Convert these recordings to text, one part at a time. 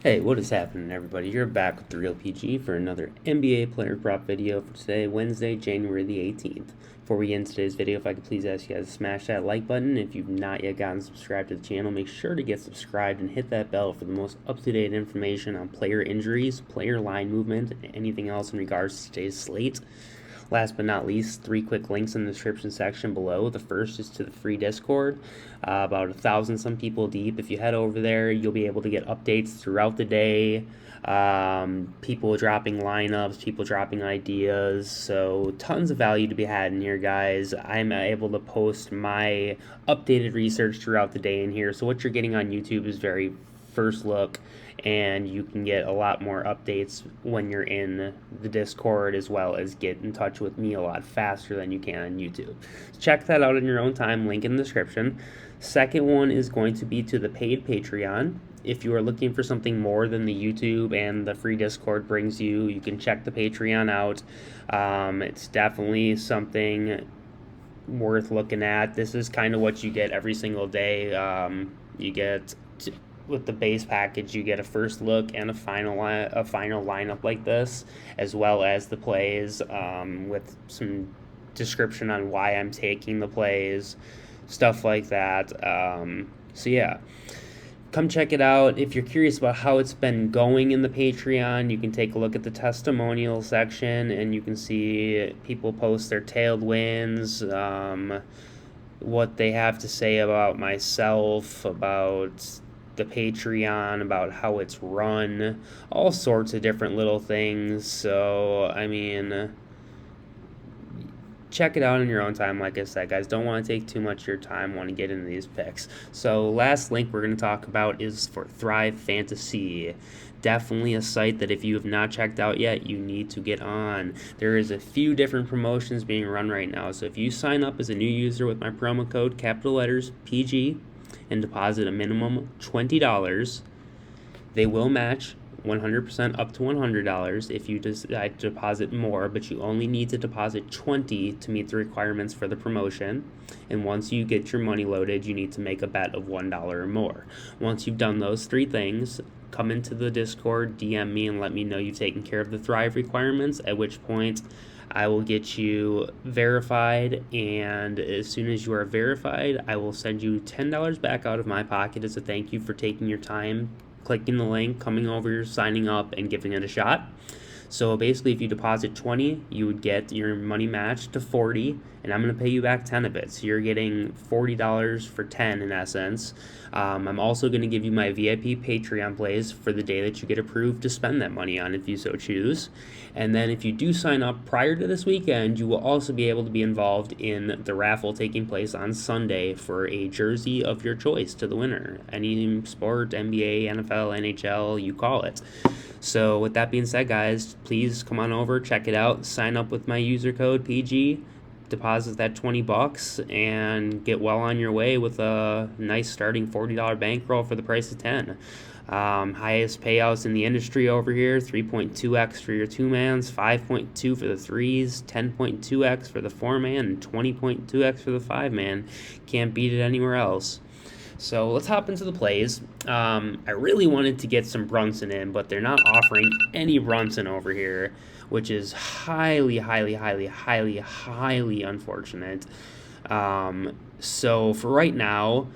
Hey, what is happening, everybody? You're back with The Real PG for another NBA player prop video for today, Wednesday, January the 18th. Before we get into today's video, if I could please ask you guys to smash that like button. If you've not yet gotten subscribed to the channel, make sure to get subscribed and hit that bell for the most up-to-date information on player injuries, player line movement, and anything else in regards to today's slate. Last but not least, 3 quick links in the description section below. The first is to the free Discord, about 1,000 some people deep. If you head over there, you'll be able to get updates throughout the day, people dropping lineups, people dropping ideas, so tons of value to be had in here, guys. I'm able to post my updated research throughout the day in here, so what you're getting on YouTube is very first look, and you can get a lot more updates when you're in the Discord, as well as get in touch with me a lot faster than you can on YouTube. Check that out in your own time, link in the description. Second one is going to be to the paid Patreon. If you are looking for something more than the YouTube and the free Discord brings you, you can check the Patreon out. It's definitely something worth looking at. This is kind of what you get every single day. You get with the base package, you get a first look and a final lineup like this, as well as the plays, with some description on why I'm taking the plays, stuff like that. So yeah, come check it out. If you're curious about how it's been going in the Patreon, you can take a look at the testimonial section, and you can see people post their tailed wins, what they have to say about myself, about the Patreon, about how it's run, all sorts of different little things. So I mean, check it out in your own time. Like I said, guys, don't want to take too much of your time, want to get into these picks. So last link we're going to talk about is for Thrive Fantasy. Definitely a site that if you have not checked out yet, you need to get on. There is a few different promotions being run right now, so if you sign up as a new user with my promo code capital letters PG and deposit a minimum $20, they will match 100% up to $100 if you decide to deposit more, but you only need to deposit $20 to meet the requirements for the promotion. And once you get your money loaded, you need to make a bet of $1 or more. Once you've done those 3 things, come into the Discord, DM me, and let me know you've taken care of the Thrive requirements, at which point I will get you verified, and as soon as you are verified, I will send you $10 back out of my pocket as a thank you for taking your time, clicking the link, coming over, signing up, and giving it a shot. So basically, if you deposit 20, you would get your money matched to 40, and I'm going to pay you back 10 of it. So you're getting $40 for 10 in essence. I'm also going to give you my VIP Patreon plays for the day that you get approved to spend that money on, if you so choose. And then if you do sign up prior to this weekend, you will also be able to be involved in the raffle taking place on Sunday for a jersey of your choice to the winner. Any sport, NBA, NFL, NHL, you call it. So with that being said, guys, please come on over, check it out, sign up with my user code PG, deposit that $20, and get well on your way with a nice starting $40 bankroll for the price of 10. Highest payouts in the industry over here, 3.2x for your 2-mans, 5.2 for the 3s, 10.2x for the 4-man, and 20.2x for the 5-man. Can't beat it anywhere else. So let's hop into the plays. I really wanted to get some Brunson in, but they're not offering any Brunson over here, which is highly unfortunate. So for right now,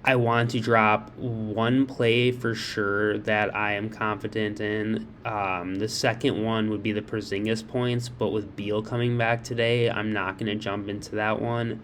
I want to drop one play for sure that I am confident in. The second one would be the Porzingis points, but with Beal coming back today, I'm not going to jump into that one.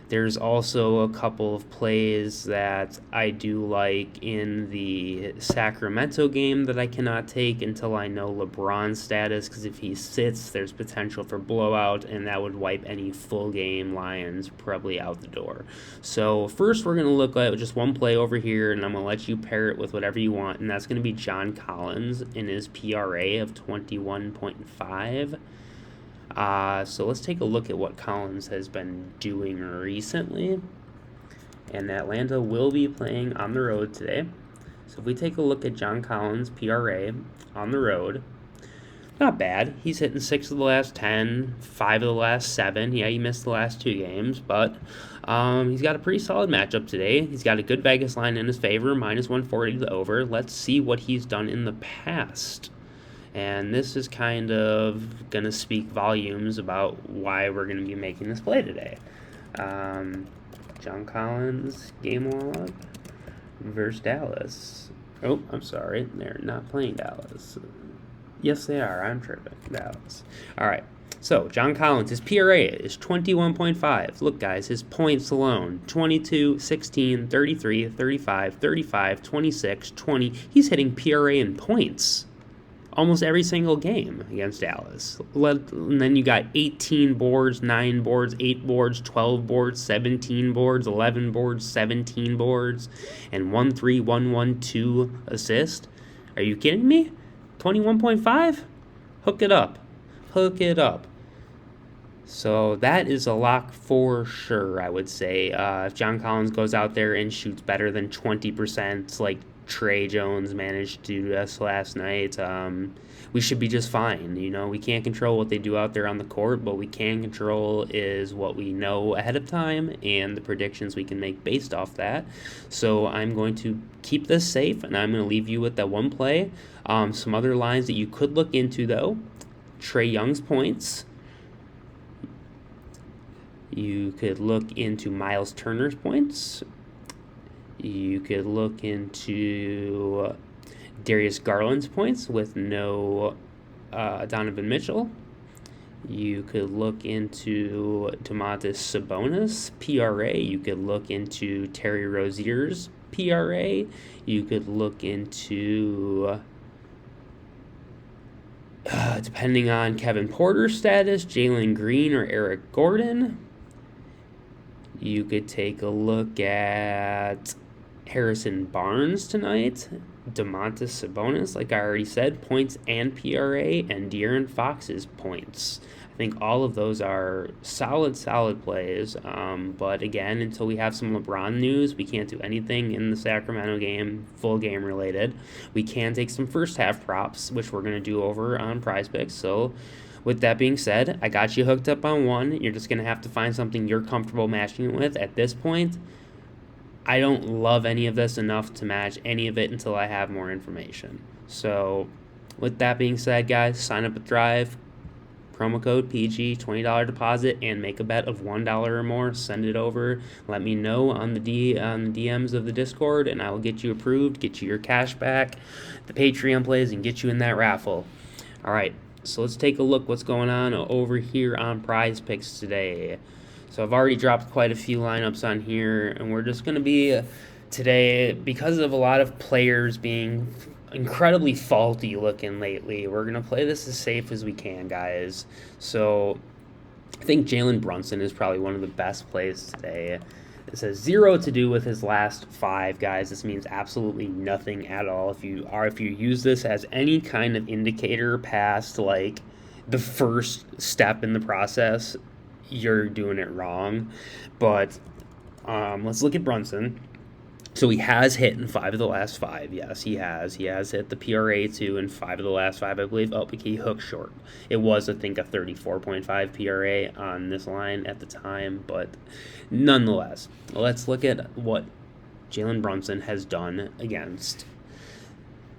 There's also a couple of plays that I do like in the Sacramento game that I cannot take until I know LeBron's status, because if he sits, there's potential for blowout, and that would wipe any full game Lions probably out the door. So first we're going to look at just one play over here, and I'm going to let you pair it with whatever you want, and that's going to be John Collins in his PRA of 21.5. So let's take a look at what Collins has been doing recently. And Atlanta will be playing on the road today. So if we take a look at John Collins' PRA on the road, not bad. He's hitting 6 of the last 10, 5 of the last 7. Yeah, he missed the last 2 games, but he's got a pretty solid matchup today. He's got a good Vegas line in his favor, minus 140 to the over. Let's see what he's done in the past. And this is kind of going to speak volumes about why we're going to be making this play today. John Collins, game log versus Dallas. Oh, I'm sorry. They're not playing Dallas. Yes, they are. I'm tripping. Dallas. All right. So, John Collins, his PRA is 21.5. Look, guys, his points alone, 22, 16, 33, 35, 35, 26, 20. He's hitting PRA in points almost every single game against Dallas. And then you got 18 boards, 9 boards, 8 boards, 12 boards, 17 boards, 11 boards, 17 boards, and 1-3, 1-1, 2 assist. Are you kidding me? 21.5? Hook it up. Hook it up. So that is a lock for sure, I would say. If John Collins goes out there and shoots better than 20%, like Trey Jones managed to do us last night, we should be just fine. You know, we can't control what they do out there on the court, but we can control is what we know ahead of time and the predictions we can make based off that. So I'm going to keep this safe, and I'm going to leave you with that one play. Some other lines that you could look into, though. Trey Young's points. You could look into Miles Turner's points. You could look into Darius Garland's points with no Donovan Mitchell. You could look into Domantas Sabonis' PRA. You could look into Terry Rozier's PRA. You could look into, depending on Kevin Porter's status, Jalen Green or Eric Gordon. You could take a look at Harrison Barnes tonight, Domantas Sabonis, like I already said, points and PRA, and De'Aaron Fox's points. I think all of those are solid plays. But again, until we have some LeBron news, we can't do anything in the Sacramento game, full game related. We can take some first half props, which we're going to do over on Prizepicks. So with that being said, I got you hooked up on one. You're just going to have to find something you're comfortable matching it with. At this point, I don't love any of this enough to match any of it until I have more information. So with that being said, guys, sign up at Thrive. Promo code PG, $20 deposit, and make a bet of $1 or more. Send it over. Let me know on the DMs of the Discord, and I will get you approved, get you your cash back, the Patreon plays, and get you in that raffle. All right, so let's take a look what's going on over here on Prizepicks today. So I've already dropped quite a few lineups on here, and we're just going to be today, because of a lot of players being incredibly faulty looking lately, we're going to play this as safe as we can, guys. So I think Jalen Brunson is probably one of the best plays today. It says 0 to do with his last 5, guys. This means absolutely nothing at all. If you use this as any kind of indicator past like the first step in the process, you're doing it wrong. But let's look at Brunson. So he has hit in 5 of the last 5. Yes, he has. He has hit the PRA 2 in 5 of the last 5, I believe. Oh, he hooked short. It was, I think, a 34.5 PRA on this line at the time. But nonetheless, let's look at what Jalen Brunson has done against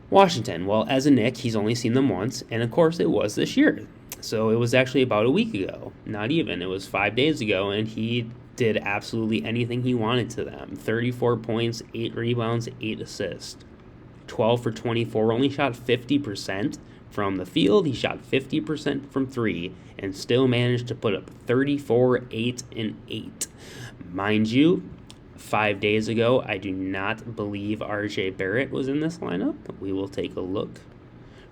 Washington. Well, as a Knick, he's only seen them once. And, of course, it was this year. So it was actually about a week ago. Not even. It was 5 days ago, and he did absolutely anything he wanted to them. 34 points, 8 rebounds, 8 assists. 12 for 24, only shot 50% from the field. He shot 50% from 3 and still managed to put up 34, 8, and 8. Mind you, 5 days ago, I do not believe RJ Barrett was in this lineup. We will take a look.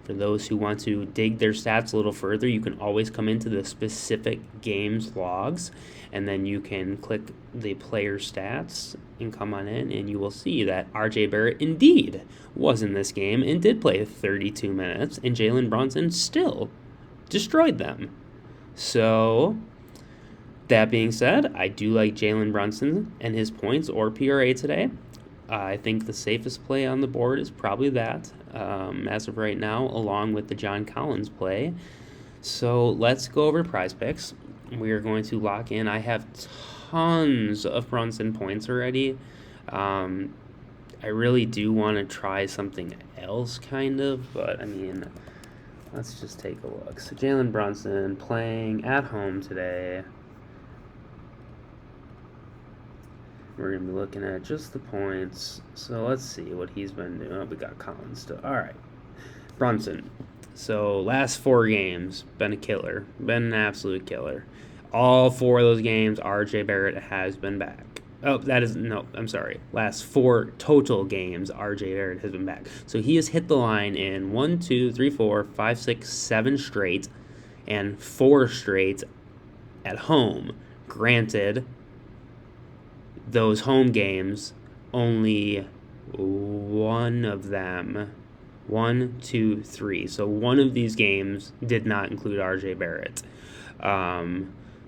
For those who want to dig their stats a little further, you can always come into the specific games logs, and then you can click the player stats and come on in, and you will see that RJ Barrett indeed was in this game and did play 32 minutes, and Jalen Brunson still destroyed them. So that being said, I do like Jalen Brunson and his points or PRA today. I think the safest play on the board is probably that, as of right now, along with the John Collins play. So let's go over Prizepicks. We are going to lock in. I have tons of Brunson points already. I really do want to try something else, kind of, but I mean, let's just take a look. So Jalen Brunson playing at home today. We're going to be looking at just the points. So let's see what he's been doing. Oh, we got Collins still. All right. Brunson. So last 4 games, been a killer. Been an absolute killer. All 4 of those games, RJ Barrett has been back. Oh, that is, no, I'm sorry. Last 4 total games, RJ Barrett has been back. So he has hit the line in 1, 2, 3, 4, 5, 6, 7 straight, and 4 straight at home. Granted, those home games, only one of them, 1, 2, 3. So one of these games did not include RJ Barrett.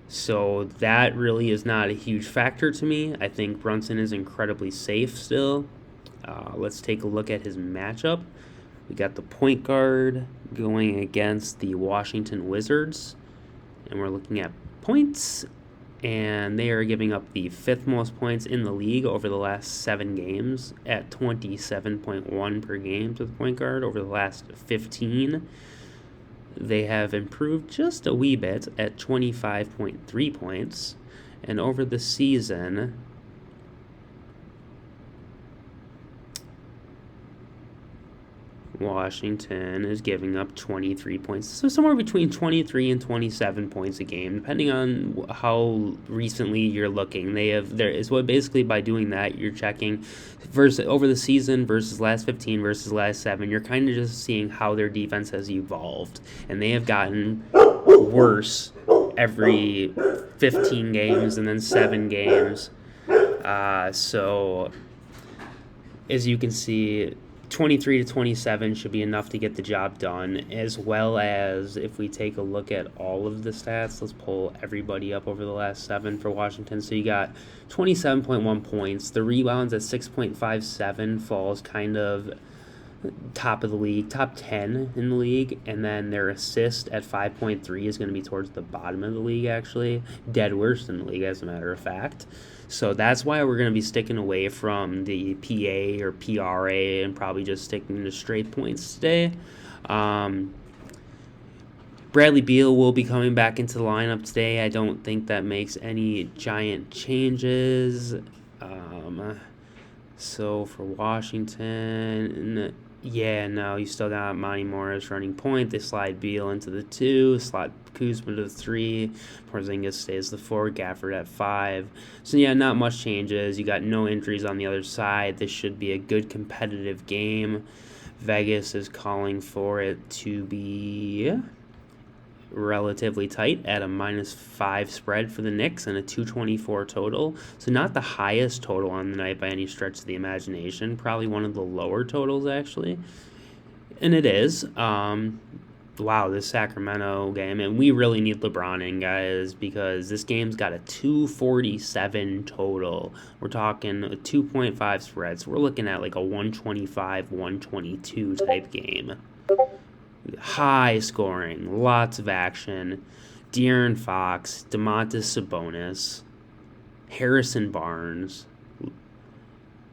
So that really is not a huge factor to me. I think Brunson is incredibly safe still. Let's take a look at his matchup. We got the point guard going against the Washington Wizards. And we're looking at points. And they are giving up the 5th most points in the league over the last 7 games at 27.1 per game to the point guard over the last 15. They have improved just a wee bit at 25.3 points. And over the season, Washington is giving up 23 points. So somewhere between 23 and 27 points a game, depending on how recently you're looking. Basically by doing that, you're checking versus over the season versus last 15 versus last 7. You're kind of just seeing how their defense has evolved. And they have gotten worse every 15 games and then 7 games. So as you can see, 23 to 27 should be enough to get the job done, as well as if we take a look at all of the stats, let's pull everybody up over the last 7 for Washington. So you got 27.1 points. The rebounds at 6.57 falls kind of top of the league, top 10 in the league, and then their assist at 5.3 is going to be towards the bottom of the league, actually. Dead worst in the league, as a matter of fact. So that's why we're going to be sticking away from the PA or PRA and probably just sticking to straight points today. Bradley Beal will be coming back into the lineup today. I don't think that makes any giant changes. So for Washington, yeah, no, you still got Monty Morris running point. They slide Beal into the 2, slide Kuzma to the 3, Porzingis stays the 4, Gafford at 5. So yeah, not much changes. You got no injuries on the other side. This should be a good competitive game. Vegas is calling for it to be relatively tight at a -5 spread for the Knicks and a 224 total. So not the highest total on the night by any stretch of the imagination. Probably one of the lower totals, actually. And it is. Wow, this Sacramento game. And we really need LeBron in, guys, because this game's got a 247 total. We're talking a 2.5 spread. So we're looking at like a 125-122 type game. High scoring, lots of action. De'Aaron Fox, Domantas Sabonis, Harrison Barnes,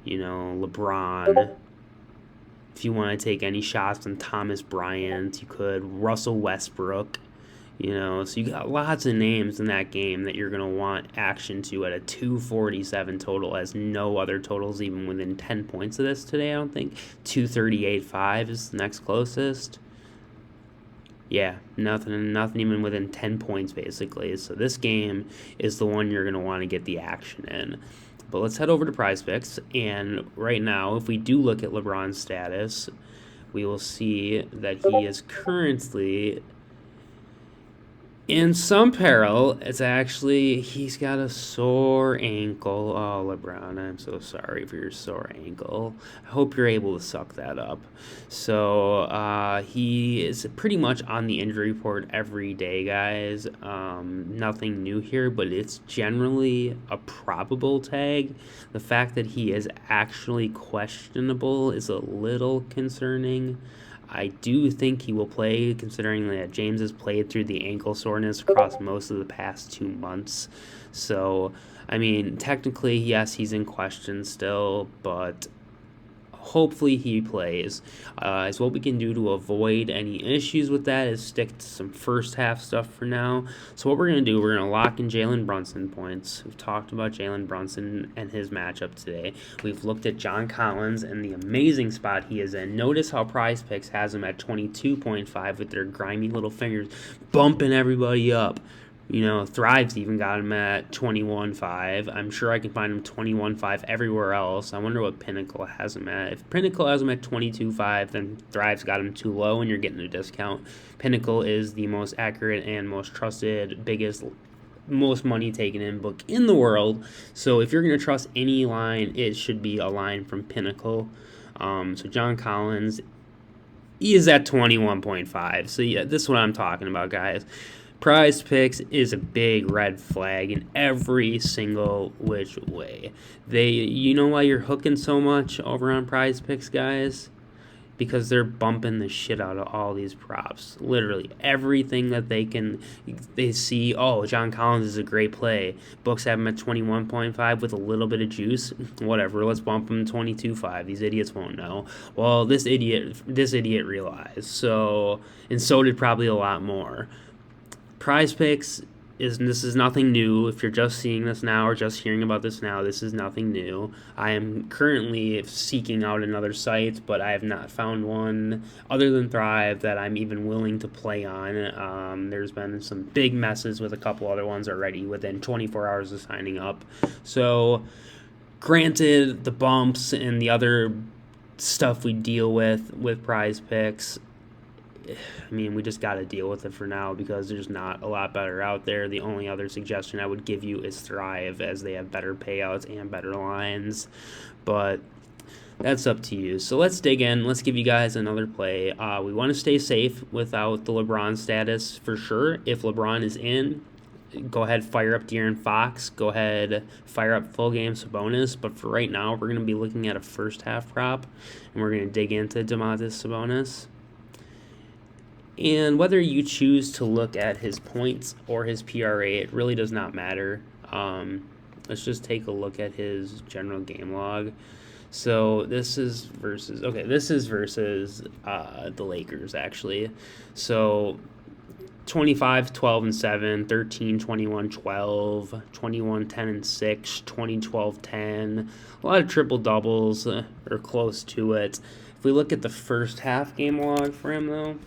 LeBron. If you want to take any shots on Thomas Bryant, you could. Russell Westbrook, so you got lots of names in that game that you're going to want action to at a 247 total, as no other totals even within 10 points of this today, I don't think. 238.5 is the next closest. Yeah, nothing even within 10 points, basically. So this game is the one you're going to want to get the action in. But let's head over to Prizepicks. And right now, if we do look at LeBron's status, we will see that he is currently In some peril, it's actually he's got a sore ankle. Oh, LeBron, I'm so sorry for your sore ankle. I hope you're able to suck that up. So he is pretty much on the injury report every day, guys. Nothing new here, but it's generally a probable tag. The fact that he is actually questionable is a little concerning. I do think he will play, considering that James has played through the ankle soreness across most of the past 2 months. So, I mean, technically, yes, he's in question still, but hopefully he plays. Is what we can do to avoid any issues with that is stick to some first half stuff for now. So what we're going to do, we're going to lock in Jalen Brunson points. We've talked about Jalen Brunson and his matchup today. We've looked at John Collins and the amazing spot he is in. Notice how Prizepicks has him at 22.5 with their grimy little fingers bumping everybody up. You know, Thrive's even got him at 21.5. I'm sure I can find him 21.5 everywhere else. I wonder what Pinnacle has him at. If Pinnacle has him at 22.5, then Thrive's got him too low and you're getting a discount. Pinnacle is the most accurate and most trusted, biggest, most money taken in book in the world. So if you're going to trust any line, it should be a line from Pinnacle. So John Collins, he is at 21.5. So yeah, this is what I'm talking about, guys. Prizepicks is a big red flag in every single which way. You know why you're hooking so much over on Prizepicks, guys? Because they're bumping the shit out of all these props. Literally everything that they see. Oh, John Collins is a great play. Books have him at 21.5 with a little bit of juice. Whatever, let's bump him to 22.5. These idiots won't know. Well, this idiot realized. So did probably a lot more. Prizepicks this is nothing new. If you're just seeing this now or just hearing about this now, this is nothing new. I am currently seeking out another site, but I have not found one other than Thrive that I'm even willing to play on. There's been some big messes with a couple other ones already within 24 hours of signing up. So, granted, the bumps and the other stuff we deal with Prizepicks, I mean, we just got to deal with it for now because there's not a lot better out there. The only other suggestion I would give you is Thrive, as they have better payouts and better lines. But that's up to you. So let's dig in. Let's give you guys another play. We want to stay safe without the LeBron status for sure. If LeBron is in, go ahead, fire up De'Aaron Fox. Go ahead, fire up full game Sabonis. But for right now, we're going to be looking at a first half prop, and we're going to dig into Domantas Sabonis. And whether you choose to look at his points or his PRA, it really does not matter. Let's just take a look at his general game log. So this is versus the Lakers, actually. So 25, 12, and 7, 13, 21, 12, 21, 10, and 6, 20, 12, 10. A lot of triple doubles or close to it. If we look at the first half game log for him, though,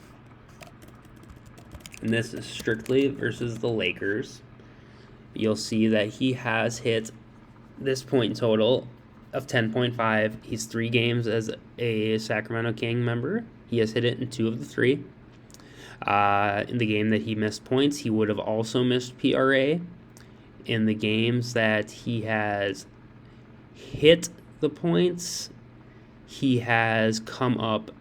and this is strictly versus the Lakers, you'll see that he has hit this point total of 10.5. He's 3 games as a Sacramento King member. He has hit it in 2 of the 3. In the game that he missed points, he would have also missed PRA. In the games that he has hit the points, he has come up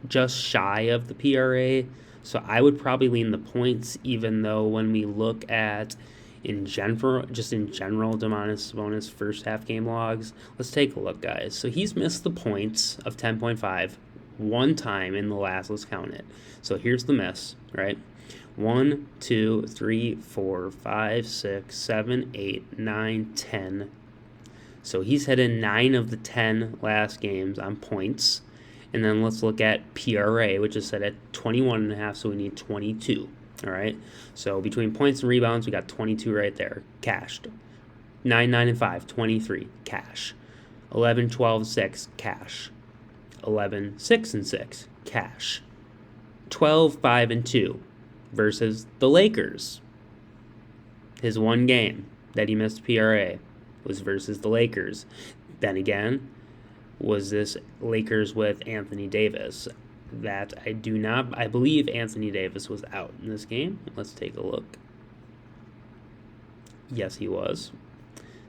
just shy of the PRA. So I would probably lean the points, even though when we look at in general Domantas Sabonis first half game logs, let's take a look, guys. So he's missed the points of 10.5 one time in the last, let's count it. So here's the miss, right? 1, 2, 3, 4, 5, 6, 7, 8, 9, 10. So he's hit in 9 of the 10 last games on points. And then let's look at PRA, which is set at 21.5, so we need 22. All right? So between points and rebounds, we got 22 right there, cashed. 9, 9, and 5, 23, cash. 11, 12, 6, cash. 11, 6, and 6, cash. 12, 5, and 2 versus the Lakers. His one game that he missed PRA was versus the Lakers. Then again, was this Lakers with Anthony Davis. That I believe Anthony Davis was out in this game. Let's take a look. Yes, he was.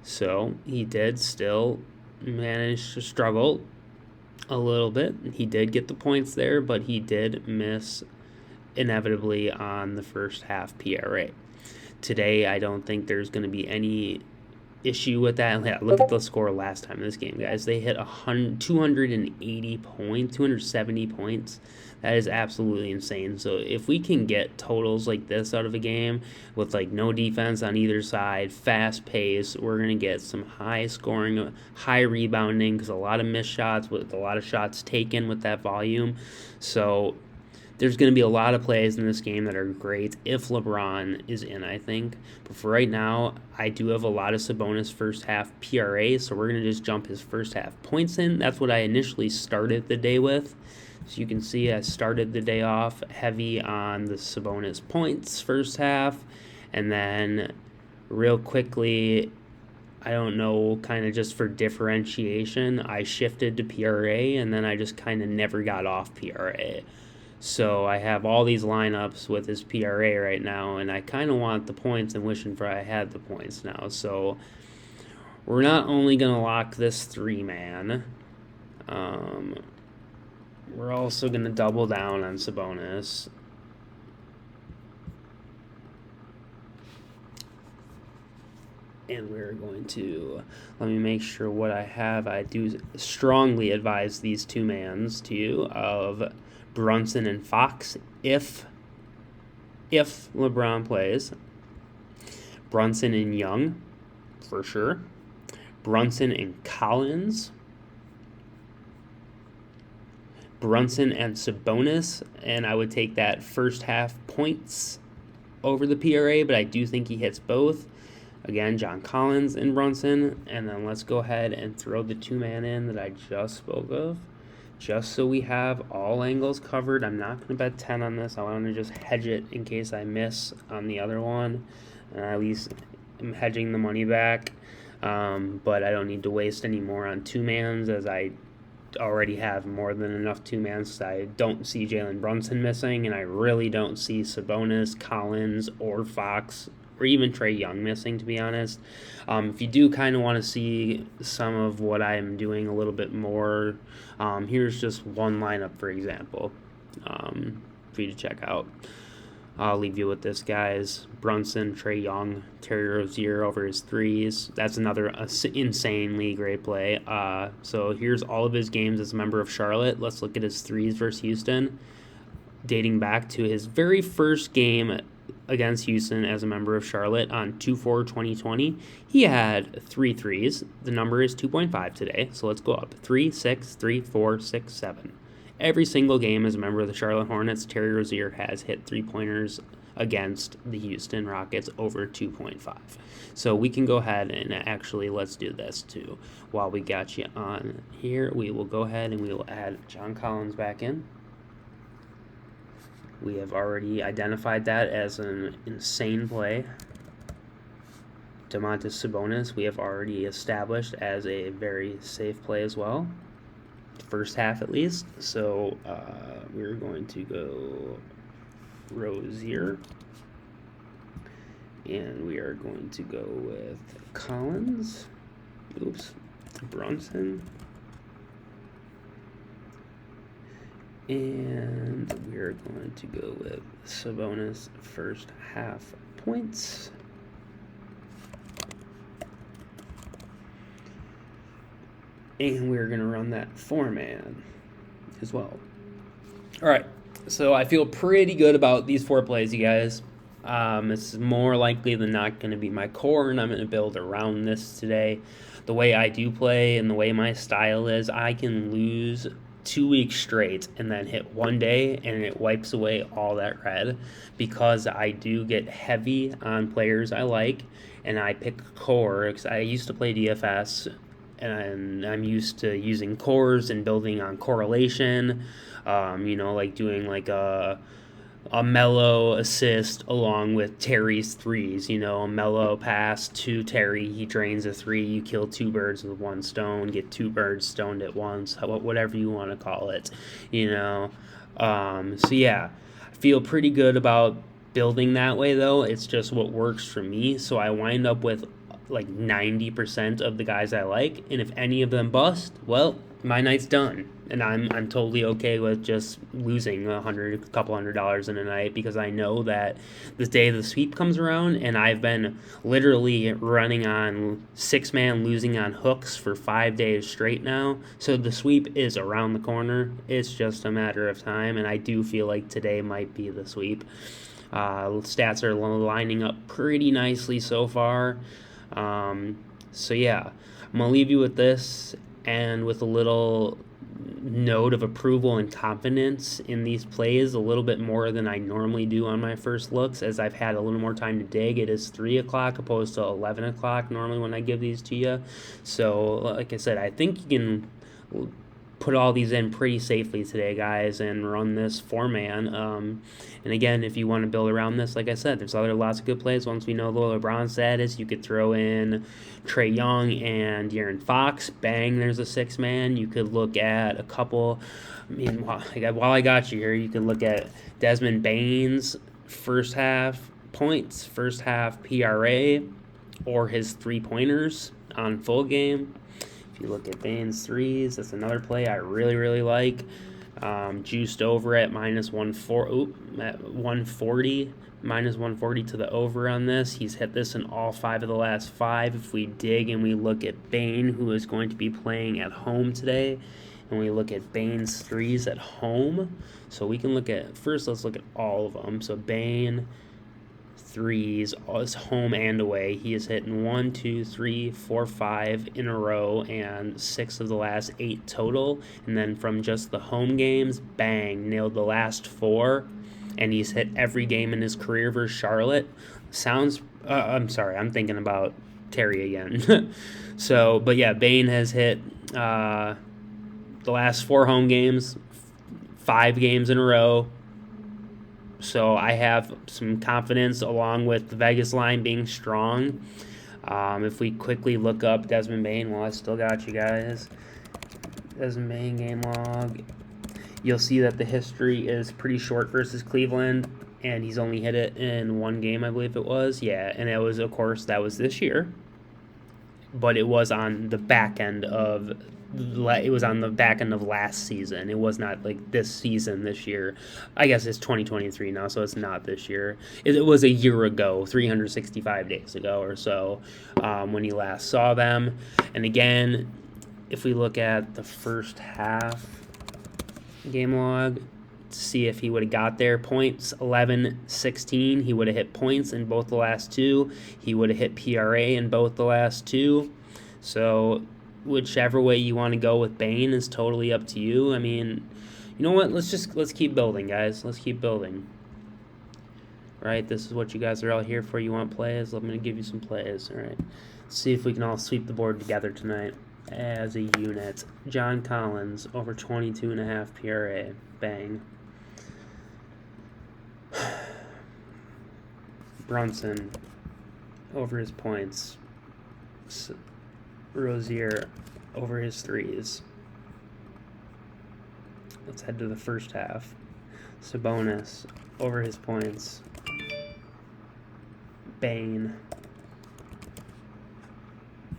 So he did still manage to struggle a little bit. He did get the points there, but he did miss inevitably on the first half PRA. Today, I don't think there's going to be any issue with that. Yeah, look at the score last time in this game, guys. They hit 280 points, 270 points. That is absolutely insane. So if we can get totals like this out of a game with like no defense on either side, fast pace, we're going to get some high scoring, high rebounding, because a lot of missed shots with a lot of shots taken with that volume. So there's going to be a lot of plays in this game that are great if LeBron is in, I think. But for right now, I do have a lot of Sabonis first half PRA, so we're going to just jump his first half points in. That's what I initially started the day with. So you can see I started the day off heavy on the Sabonis points first half, and then real quickly, I don't know, kind of just for differentiation, I shifted to PRA, and then I just kind of never got off PRA. So I have all these lineups with his PRA right now, and I kind of want the points and wishing for I had the points now. So we're not only going to lock this 3-man, we're also going to double down on Sabonis. And we're going to, let me make sure what I have. I do strongly advise these 2-mans to you of Brunson and Fox if LeBron plays. Brunson and Young, for sure. Brunson and Collins. Brunson and Sabonis, and I would take that first half points over the PRA, but I do think he hits both. Again, John Collins and Brunson, and then let's go ahead and throw the 2-man in that I just spoke of, just so we have all angles covered. I'm not going to bet 10 on this. I want to just hedge it in case I miss on the other one. At least I'm hedging the money back, but I don't need to waste any more on 2-mans as I already have more than enough 2-mans. I don't see Jalen Brunson missing, and I really don't see Sabonis, Collins, or Fox, or even Trey Young missing, to be honest. If you do kind of want to see some of what I'm doing a little bit more, here's just one lineup, for example, for you to check out. I'll leave you with this, guys. Brunson, Trey Young, Terry Rozier over his threes. That's another insanely great play. So here's all of his games as a member of Charlotte. Let's look at his threes versus Houston, dating back to his very first game against Houston as a member of Charlotte on 2/4/2020. He had 3 threes. The number is 2.5 today, so let's go up. 3, 6, 3, 4, 6, 7. Every single game as a member of the Charlotte Hornets, Terry Rozier has hit 3-pointers against the Houston Rockets over 2.5. So we can go ahead and actually, let's do this too. While we got you on here, we will go ahead and we will add John Collins back in. We have already identified that as an insane play. Domantas Sabonis, we have already established as a very safe play as well. First half at least. So we're going to go Rozier. And we are going to go with Collins. Brunson. And we're going to go with Sabonis first half points. And we're going to run that 4-man as well. All right, so I feel pretty good about these 4 plays, you guys. It's more likely than not going to be my core, and I'm going to build around this today. The way I do play and the way my style is, I can lose 2 weeks straight and then hit one day and it wipes away all that red, because I do get heavy on players I like, and I pick core because I used to play DFS and I'm used to using cores and building on correlation, like doing like a Melo assist along with Terry's threes, a Melo pass to Terry, he drains a 3, you kill 2 birds with 1 stone, get 2 birds stoned at once, whatever you want to call it, So yeah, I feel pretty good about building that way, though. It's just what works for me. So I wind up with like 90% of the guys I like, and if any of them bust, well, my night's done, and I'm totally okay with just losing a couple $100 in a night, because I know that the day the sweep comes around, and I've been literally running on 6-man losing on hooks for 5 days straight now. So the sweep is around the corner. It's just a matter of time, and I do feel like today might be the sweep. Stats are lining up pretty nicely so far. So yeah, I'm going to leave you with this and with a little note of approval and confidence in these plays, a little bit more than I normally do on my first looks, as I've had a little more time to dig. It is 3 o'clock opposed to 11 o'clock normally when I give these to you. So like I said, I think you can put all these in pretty safely today, guys, and run this 4-man. And again, if you want to build around this, like I said, there's lots of good plays. Once we know the LeBron status, you could throw in Trey Young and De'Aaron Fox. Bang, there's a 6-man. You could look at a couple. I mean, while I got you here, you could look at Desmond Bane's first half points, first half PRA, or his 3-pointers on full game. If you look at Bane's threes, that's another play I really, really like. Juiced over at minus 140, minus 140 to the over on this. He's hit this in all 5 of the last 5. If we dig and we look at Bane, who is going to be playing at home today, and we look at Bane's threes at home, so we can look at, first let's look at all of them. So Bane threes, is home and away. He is hitting 1, 2, 3, 4, 5 in a row, and 6 of the last 8 total. And then from just the home games, bang, nailed the last 4, and he's hit every game in his career versus Charlotte. I'm sorry, I'm thinking about Terry again. So, but yeah, Bane has hit the last 4 home games, 5 games in a row. So I have some confidence, along with the Vegas line being strong. If we quickly look up Desmond Bane, well, I still got you guys. Desmond Bane game log. You'll see that the history is pretty short versus Cleveland, and he's only hit it in 1 game, I believe it was. Yeah, and it was, of course, that was this year. But it was on the back end of last season. It was not like this season, this year. I guess it's 2023 now, so it's not this year. It was a year ago, 365 days ago or so, when you last saw them. And again, if we look at the first half game log, to see if he would have got there, points 11, 16. He would have hit points in both the last 2. He would have hit PRA in both the last 2. So whichever way you want to go with Bane is totally up to you. I mean, you know what? Let's keep building, guys. Let's keep building. Right? This is what you guys are all here for. You want plays? I'm going to give you some plays. All right. Let's see if we can all sweep the board together tonight as a unit. John Collins over 22.5 PRA. Bang. Brunson over his points. Rozier over his threes. Let's head to the first half. Sabonis over his points. Bane.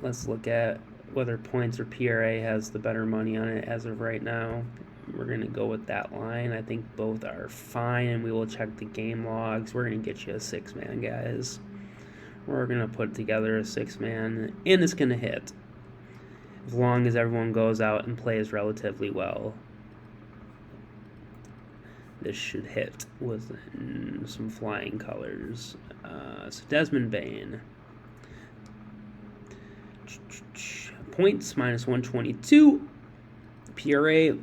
Let's look at whether points or PRA has the better money on it as of right now. We're going to go with that line. I think both are fine, and we will check the game logs. We're going to get you a 6-man, guys. We're going to put together a 6-man, and it's going to hit, as long as everyone goes out and plays relatively well. This should hit with some flying colors. So Desmond Bane. Points, minus 122. PRA,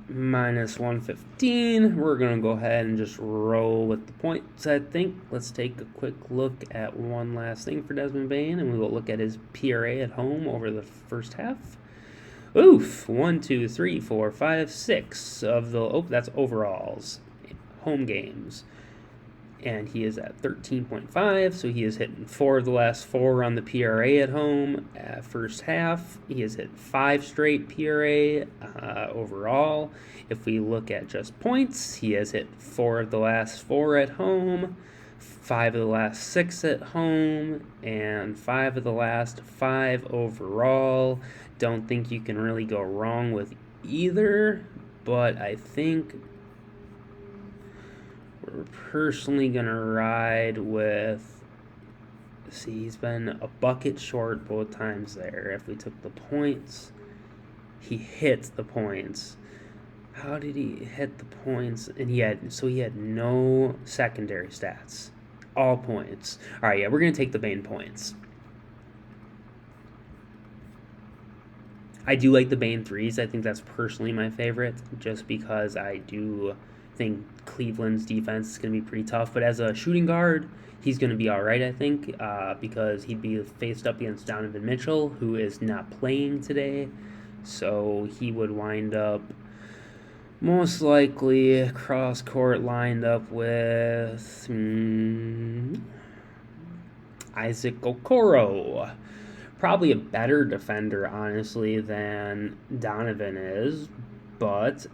minus 115. We're going to go ahead and just roll with the points, I think. Let's take a quick look at one last thing for Desmond Bane, and we will look at his PRA at home over the first half. Oof, 1, 2, 3, 4, 5, 6 of the, that's overalls, home games. And he is at 13.5, so he is hitting 4 of the last 4 on the PRA at home. First half, he has hit 5 straight PRA overall. If we look at just points, he has hit 4 of the last 4 at home. 5 of the last 6 at home, and 5 of the last 5 overall. Don't think you can really go wrong with either, but I think we're personally going to ride with... See, he's been a bucket short both times there. If we took the points, he hit the points. How did he hit the points? And he had no secondary stats. All points. All right, yeah, we're going to take the Bane points. I do like the Bane threes. I think that's personally my favorite, just because I do think Cleveland's defense is going to be pretty tough. But as a shooting guard, he's going to be all right, I think, because he'd be faced up against Donovan Mitchell, who is not playing today. So he would wind up most likely cross-court lined up with Isaac Okoro. Probably a better defender, honestly, than Donovan is, but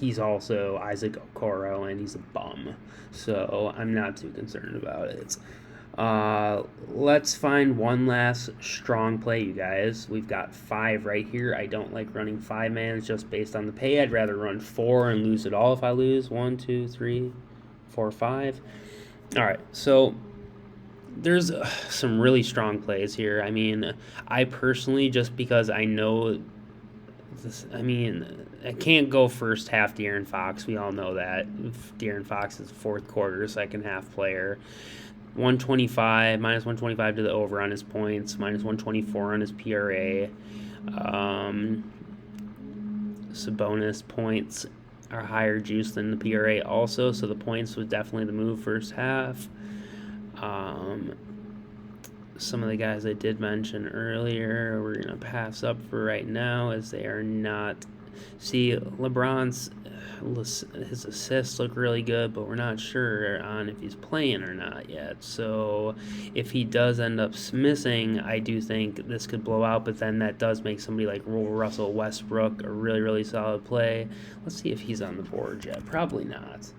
he's also Isaac Okoro, and he's a bum, so I'm not too concerned about it. Let's find one last strong play, you guys. We've got 5 right here. I don't like running 5-mans just based on the pay. I'd rather run 4 and lose it all if I lose. 1, 2, 3, 4, 5. All right, so there's some really strong plays here. I mean, I personally, just because I know this, I can't go first half De'Aaron Fox. We all know that. De'Aaron Fox is fourth quarter, second half player. 125, minus 125 to the over on his points, minus 124 on his PRA. Sabonis points are higher juice than the PRA also, so the points was definitely the move first half. Some of the guys I did mention earlier, we're going to pass up for right now as they are not... See, LeBron's, his assists look really good, but we're not sure on if he's playing or not yet. So if he does end up missing, I do think this could blow out, but then that does make somebody like Russell Westbrook a really, really solid play. Let's see if he's on the board yet. Probably not.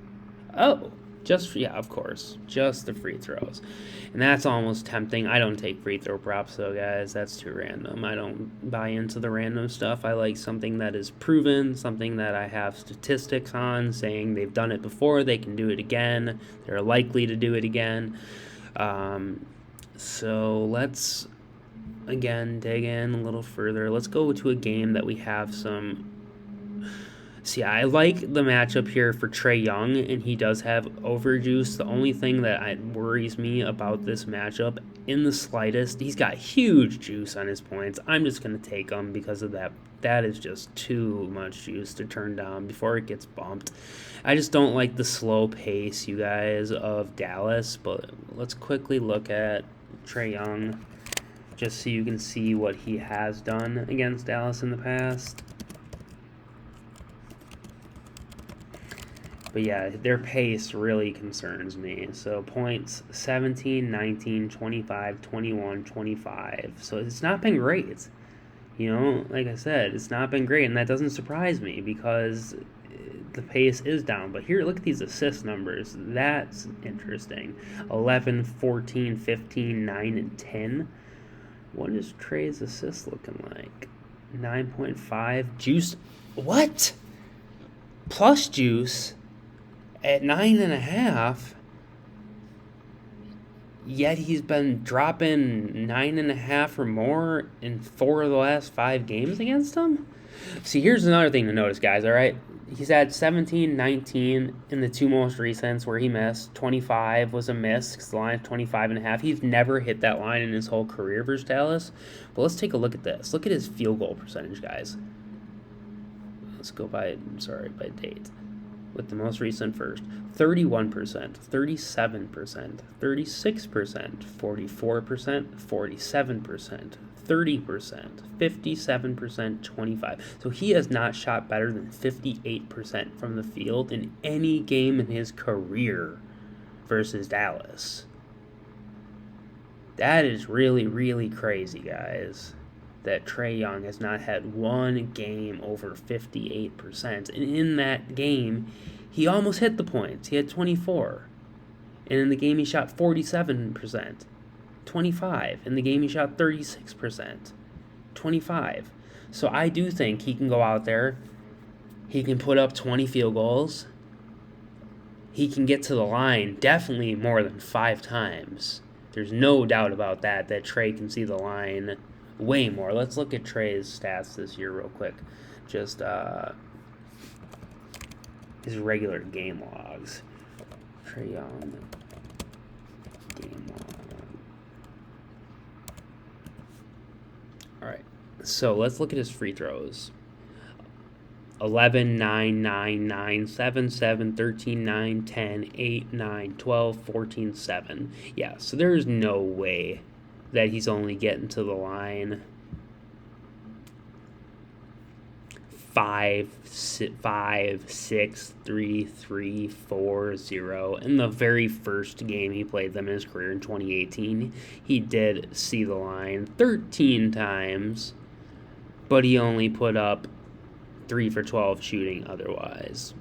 Oh, of course, just the free throws. And that's almost tempting. I don't take free throw props, though, guys. That's too random. I don't buy into the random stuff. I like something that is proven, something that I have statistics on, saying they've done it before, they can do it again, they're likely to do it again. So let's, again, dig in a little further. Let's go to a game that we have some... See, I like the matchup here for Trey Young, and he does have overjuice. The only thing that worries me about this matchup in the slightest, he's got huge juice on his points. I'm just going to take him because of that. That is just too much juice to turn down before it gets bumped. I just don't like the slow pace, you guys, of Dallas. But let's quickly look at Trey Young just so you can see what he has done against Dallas in the past. But yeah, their pace really concerns me. So points 17, 19, 25, 21, 25. So it's not been great. You know, like I said, it's not been great. And that doesn't surprise me because the pace is down. But here, look at these assist numbers. That's interesting. 11, 14, 15, 9, and 10. What is Trey's assist looking like? 9.5. Juice. What? Plus juice at 9.5, yet he's been dropping 9.5 or more in 4 of the last 5 games against him. See, here's another thing to notice, guys, all right? He's had 17, 19 in the 2 most recents where he missed. 25 was a miss because the line is 25.5. He's never hit that line in his whole career versus Dallas. But let's take a look at this. Look at his field goal percentage, guys. Let's go by date. With the most recent first, 31%, 37%, 36%, 44%, 47%, 30%, 57%, 25%. So he has not shot better than 58% from the field in any game in his career versus Dallas. That is really, really crazy, guys, that Trey Young has not had one game over 58%. And in that game, he almost hit the points. He had 24. And in the game, he shot 47%. 25. In the game, he shot 36%. 25. So I do think he can go out there. He can put up 20 field goals. He can get to the line definitely more than 5 times. There's no doubt about that Trey can see the line way more. Let's look at Trey's stats this year real quick. Just his regular game logs. Trey Young game log. All right. So let's look at his free throws. 11, 9, 9, 9, 7, 7, 13, 9, 10, 8, 9, 12, 14, 7. Yeah, so there's no way that he's only getting to the line 5, 6, 3, 3, 4, 0. In the very first game he played them in his career in 2018, he did see the line 13 times, but he only put up 3 for 12 shooting otherwise.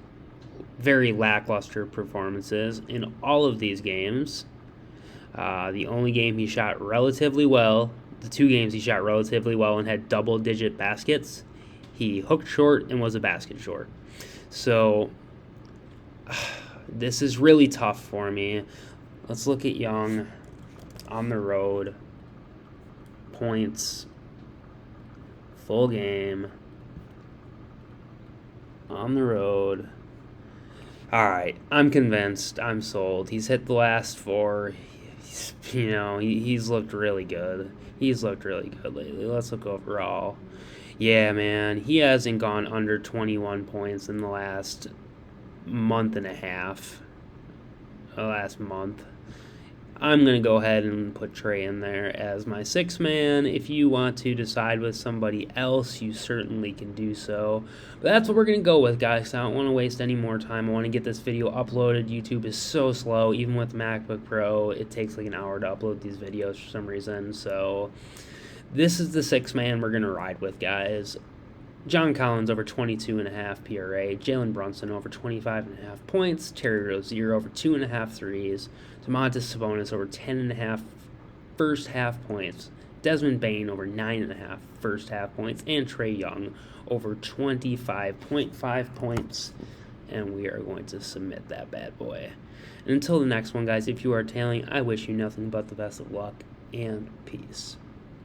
Very lackluster performances in all of these games. The only game he shot relatively well, the 2 games he shot relatively well and had double-digit baskets, he hooked short and was a basket short. So this is really tough for me. Let's look at Young on the road. Points. Full game. On the road. All right, I'm convinced. I'm sold. He's hit the last 4. He's looked really good. He's looked really good lately. Let's look overall. Yeah, man, he hasn't gone under 21 points in the last month and a half. Last month. I'm going to go ahead and put Trey in there as my 6th man. If you want to decide with somebody else, you certainly can do so. But that's what we're going to go with, guys. I don't want to waste any more time. I want to get this video uploaded. YouTube is so slow. Even with MacBook Pro, it takes like an hour to upload these videos for some reason. So this is the 6th man we're going to ride with, guys. John Collins over 22.5 PRA, Jalen Brunson over 25.5 points, Terry Rozier over 2.5 threes, Domantas Sabonis over 10.5 first half points, Desmond Bane over 9.5 first half points, and Trey Young over 25.5 points. And we are going to submit that bad boy. And until the next one, guys, if you are tailing, I wish you nothing but the best of luck and peace.